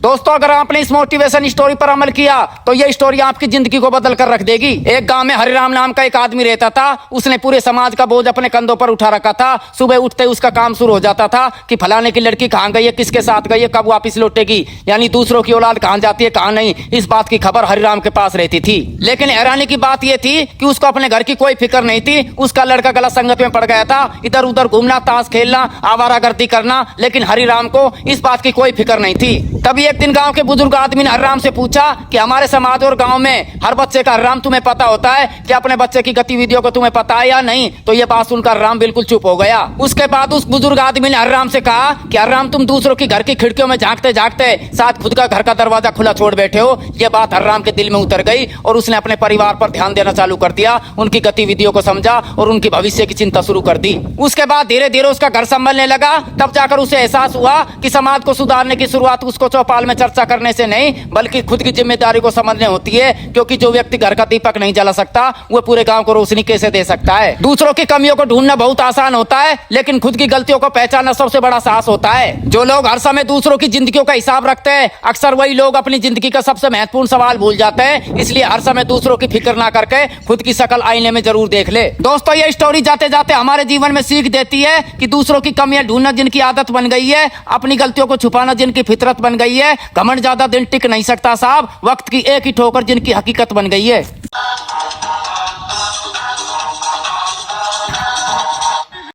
दोस्तों, अगर आपने इस मोटिवेशन स्टोरी पर अमल किया तो ये स्टोरी आपकी जिंदगी को बदल कर रख देगी। एक गांव में हरिराम नाम का एक आदमी रहता था। उसने पूरे समाज का बोझ अपने कंधों पर उठा रखा था। सुबह उठते उसका काम शुरू हो जाता था कि फलाने की लड़की कहाँ गई है, किसके साथ गई है, कब वापस लौटेगी, यानी दूसरों की औलाद कहाँ जाती है कहाँ नहीं, इस बात की खबर हरिराम के पास रहती थी। लेकिन हैरानी की बात यह थी कि उसको अपने घर की कोई फिक्र नहीं थी। उसका लड़का गलत संगत में पड़ गया था, इधर उधर घूमना, ताश खेलना, आवारागर्दी करना, लेकिन हरिराम को इस बात की कोई फिक्र नहीं थी। तभी एक दिन गांव के बुजुर्ग आदमी ने हरिराम से पूछा कि हमारे समाज और गांव में हर बच्चे का हरिराम तुम्हें पता होता है कि अपने बच्चे की गतिविधियों को तुम्हें पता है या नहीं। तो ये बात सुनकर हरिराम बिल्कुल चुप हो गया। उसके बाद उस बुजुर्ग आदमी ने हरिराम से कहा कि हरिराम, तुम दूसरों की घर की खिड़कियों में झांकते झांकते साथ खुद का घर का दरवाजा खुला छोड़ बैठे हो। यह बात हरिराम के दिल में उतर गई और उसने अपने परिवार पर ध्यान देना चालू कर दिया, उनकी गतिविधियों को समझा और उनकी भविष्य की चिंता शुरू कर दी। उसके बाद धीरे धीरे उसका घर संभलने लगा। तब जाकर उसे एहसास हुआ कि समाज को सुधारने की शुरुआत उसको चौपाल में चर्चा करने से नहीं बल्कि खुद की जिम्मेदारी को समझने होती है, क्योंकि जो व्यक्ति घर का दीपक नहीं जला सकता वो पूरे गांव को रोशनी कैसे दे सकता है। दूसरों की कमियों को ढूंढना बहुत आसान होता है, लेकिन खुद की गलतियों को पहचानना सबसे बड़ा साहस होता है। जो लोग हर समय दूसरों की जिंदगियों का हिसाब रखते हैं, अक्सर वही लोग अपनी जिंदगी का सबसे महत्वपूर्ण सवाल भूल जाते हैं। इसलिए हर समय दूसरों की फिक्र ना करके खुद की शक्ल आईने में जरूर देख ले। दोस्तों, ये स्टोरी जाते जाते हमारे जीवन में सीख देती है कि दूसरों की कमियां ढूंढना जिनकी आदत बन गई है, अपनी गलतियों को छुपाना जिनकी फितरत बन गई है, घमंड ज्यादा दिन टिक नहीं सकता साहब, वक्त की एक ही ठोकर जिनकी हकीकत बन गई है।